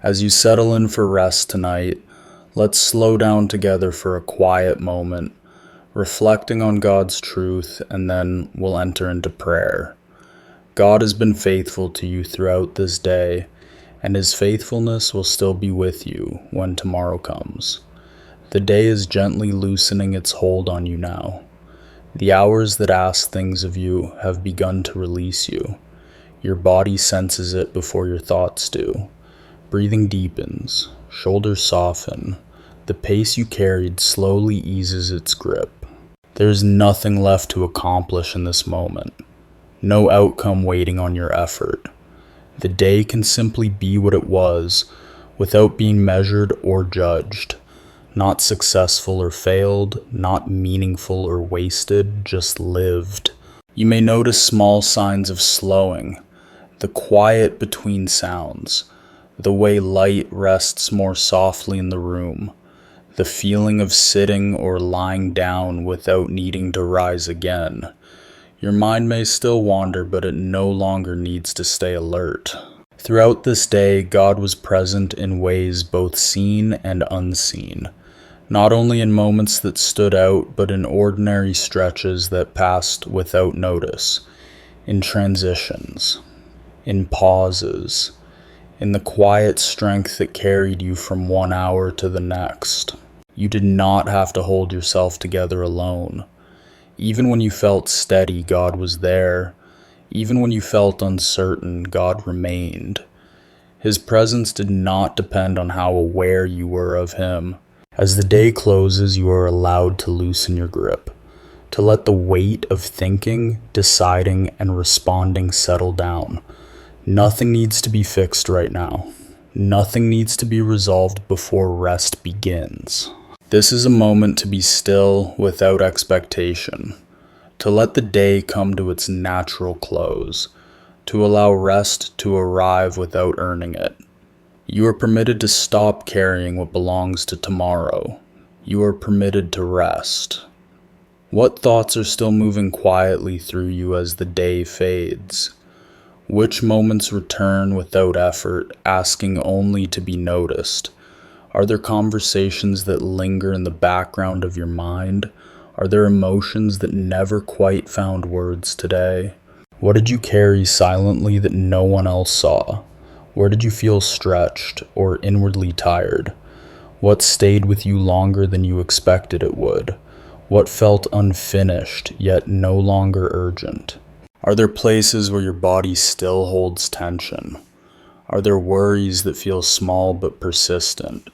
As you settle in for rest tonight, let's slow down together for a quiet moment, reflecting on God's truth, and then we'll enter into prayer. God has been faithful to you throughout this day, and His faithfulness will still be with you when tomorrow comes. The day is gently loosening its hold on you now. The hours that ask things of you have begun to release you. Your body senses it before your thoughts do. Breathing deepens, shoulders soften. The pace you carried slowly eases its grip. There is nothing left to accomplish in this moment. No outcome waiting on your effort. The day can simply be what it was, without being measured or judged. Not successful or failed, not meaningful or wasted, just lived. You may notice small signs of slowing, the quiet between sounds, the way light rests more softly in the room, the feeling of sitting or lying down without needing to rise again. Your mind may still wander, but it no longer needs to stay alert. Throughout this day, God was present in ways both seen and unseen, not only in moments that stood out, but in ordinary stretches that passed without notice, in transitions, in pauses, in the quiet strength that carried you from one hour to the next. You did not have to hold yourself together alone. Even when you felt steady, God was there. Even when you felt uncertain, God remained. His presence did not depend on how aware you were of Him. As the day closes, you are allowed to loosen your grip, to let the weight of thinking, deciding, and responding settle down. Nothing needs to be fixed right now. Nothing needs to be resolved before rest begins. This is a moment to be still without expectation, to let the day come to its natural close, to allow rest to arrive without earning it. You are permitted to stop carrying what belongs to tomorrow. You are permitted to rest. What thoughts are still moving quietly through you as the day fades? Which moments return without effort, asking only to be noticed? Are there conversations that linger in the background of your mind? Are there emotions that never quite found words today? What did you carry silently that no one else saw? Where did you feel stretched or inwardly tired? What stayed with you longer than you expected it would? What felt unfinished yet no longer urgent? Are there places where your body still holds tension? Are there worries that feel small but persistent?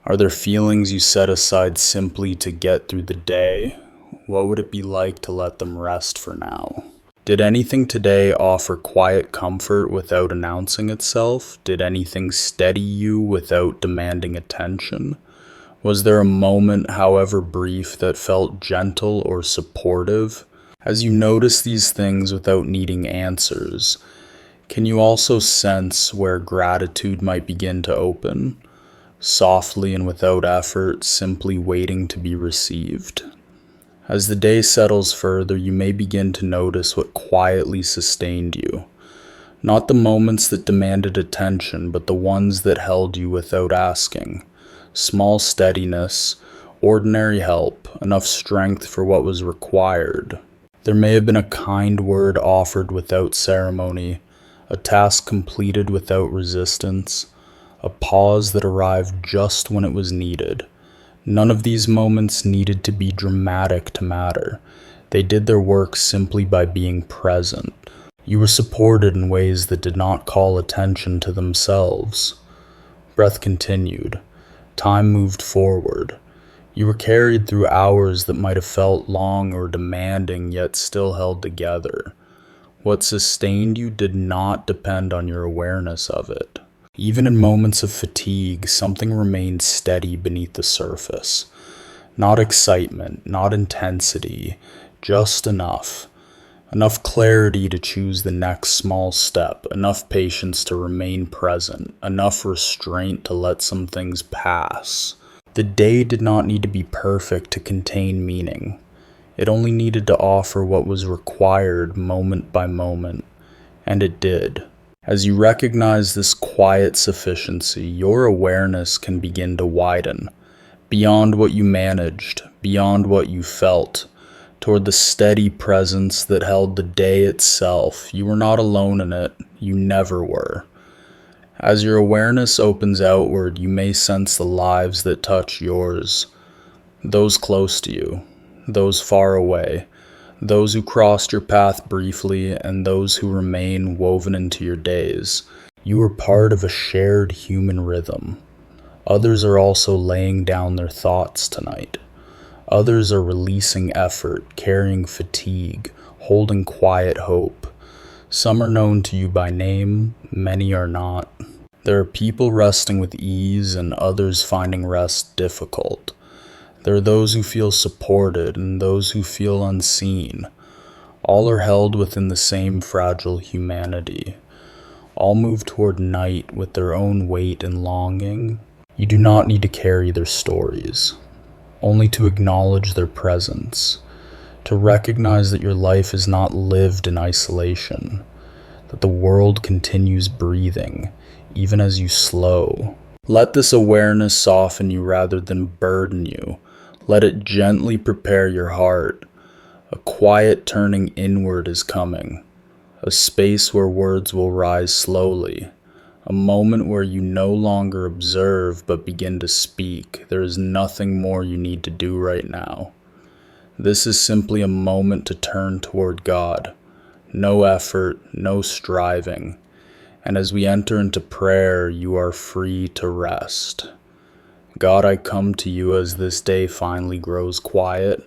Are there feelings you set aside simply to get through the day? What would it be like to let them rest for now? Did anything today offer quiet comfort without announcing itself? Did anything steady you without demanding attention? Was there a moment, however brief, that felt gentle or supportive? As you notice these things without needing answers, can you also sense where gratitude might begin to open? Softly and without effort, simply waiting to be received. As the day settles further, you may begin to notice what quietly sustained you. Not the moments that demanded attention, but the ones that held you without asking. Small steadiness, ordinary help, enough strength for what was required. There may have been a kind word offered without ceremony, a task completed without resistance, a pause that arrived just when it was needed. None of these moments needed to be dramatic to matter. They did their work simply by being present. You were supported in ways that did not call attention to themselves. Breath continued. Time moved forward. You were carried through hours that might have felt long or demanding, yet still held together. What sustained you did not depend on your awareness of it. Even in moments of fatigue, something remained steady beneath the surface. Not excitement, not intensity, just enough. Enough clarity to choose the next small step, enough patience to remain present, enough restraint to let some things pass. The day did not need to be perfect to contain meaning. It only needed to offer what was required moment by moment, and it did. As you recognize this quiet sufficiency, your awareness can begin to widen, beyond what you managed, beyond what you felt, toward the steady presence that held the day itself. You were not alone in it. You never were. As your awareness opens outward, you may sense the lives that touch yours, those close to you, those far away, those who crossed your path briefly, and those who remain woven into your days. You are part of a shared human rhythm. Others are also laying down their thoughts tonight. Others are releasing effort, carrying fatigue, holding quiet hope. Some are known to you by name, many are not. There are people resting with ease and others finding rest difficult. There are those who feel supported and those who feel unseen. All are held within the same fragile humanity. All move toward night with their own weight and longing. You do not need to carry their stories, only to acknowledge their presence, to recognize that your life is not lived in isolation, that the world continues breathing, even as you slow. Let this awareness soften you rather than burden you. Let it gently prepare your heart. A quiet turning inward is coming, a space where words will rise slowly, a moment where you no longer observe but begin to speak. There is nothing more you need to do right now. This is simply a moment to turn toward God. No effort, no striving. And as we enter into prayer, you are free to rest. God, I come to you as this day finally grows quiet.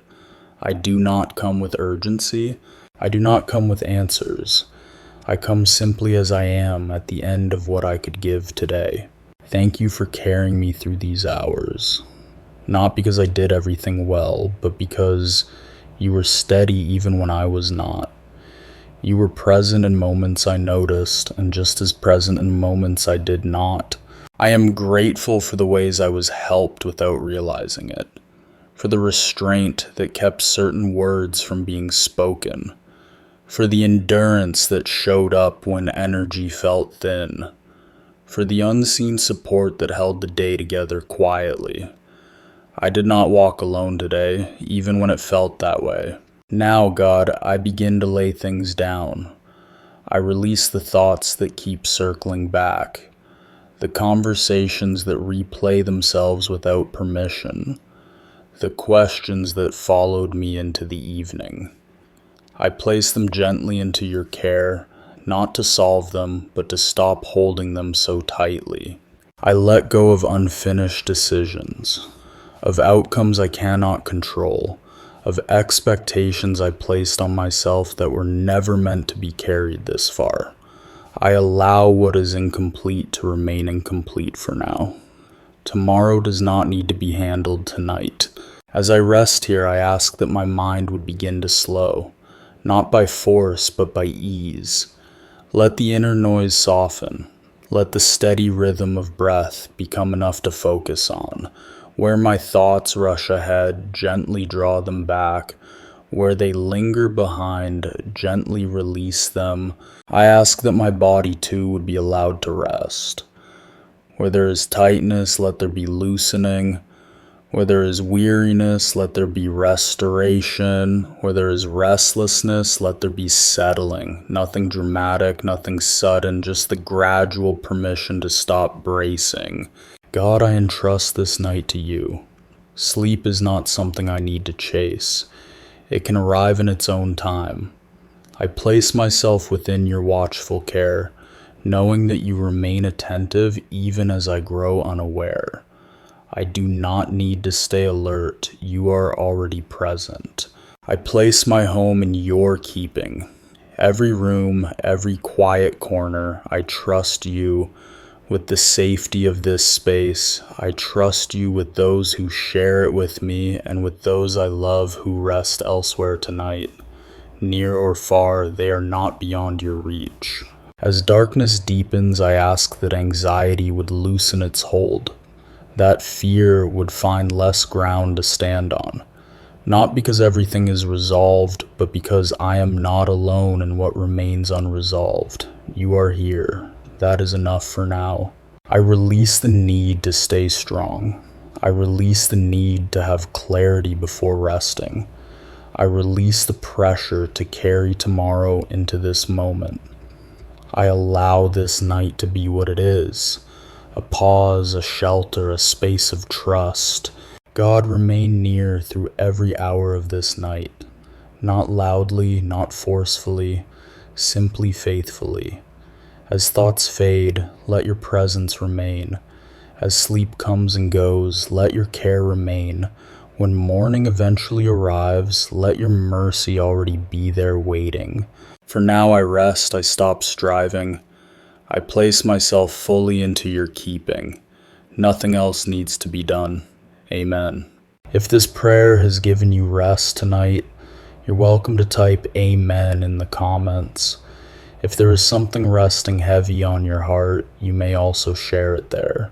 I do not come with urgency. I do not come with answers. I come simply as I am at the end of what I could give today. Thank you for carrying me through these hours. Not because I did everything well, but because you were steady even when I was not. You were present in moments I noticed, and just as present in moments I did not. I am grateful for the ways I was helped without realizing it, for the restraint that kept certain words from being spoken, for the endurance that showed up when energy felt thin, for the unseen support that held the day together quietly. I did not walk alone today, even when it felt that way. Now, God, I begin to lay things down. I release the thoughts that keep circling back, the conversations that replay themselves without permission, the questions that followed me into the evening. I place them gently into your care, not to solve them, but to stop holding them so tightly. I let go of unfinished decisions, of outcomes I cannot control, of expectations I placed on myself that were never meant to be carried this far. I allow what is incomplete to remain incomplete for now. Tomorrow does not need to be handled tonight. As I rest here, I ask that my mind would begin to slow, not by force, but by ease. Let the inner noise soften. Let the steady rhythm of breath become enough to focus on. Where my thoughts rush ahead, gently draw them back. Where they linger behind, gently release them. I ask that my body too would be allowed to rest. Where there is tightness, let there be loosening. Where there is weariness, let there be restoration. Where there is restlessness, let there be settling. Nothing dramatic, nothing sudden, just the gradual permission to stop bracing. God, I entrust this night to you. Sleep is not something I need to chase. It can arrive in its own time. I place myself within your watchful care, knowing that you remain attentive even as I grow unaware. I do not need to stay alert. You are already present. I place my home in your keeping. Every room, every quiet corner, I trust you with the safety of this space. I trust you with those who share it with me and with those I love who rest elsewhere tonight. Near or far, they are not beyond your reach. As darkness deepens, I ask that anxiety would loosen its hold, that fear would find less ground to stand on. Not because everything is resolved, but because I am not alone in what remains unresolved. You are here. that is enough for now. I release the need to stay strong. I release the need to have clarity before resting. I release the pressure to carry tomorrow into this moment. I allow this night to be what it is, a pause, a shelter, a space of trust. God, remain near through every hour of this night, not loudly, not forcefully, simply faithfully. As thoughts fade, let your presence remain. As sleep comes and goes, let your care remain. When morning eventually arrives, let your mercy already be there waiting. For now I rest, I stop striving. I place myself fully into your keeping. Nothing else needs to be done. Amen. If this prayer has given you rest tonight, you're welcome to type Amen in the comments. If there is something resting heavy on your heart, you may also share it there.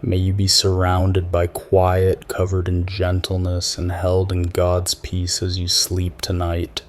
May you be surrounded by quiet, covered in gentleness, and held in God's peace as you sleep tonight.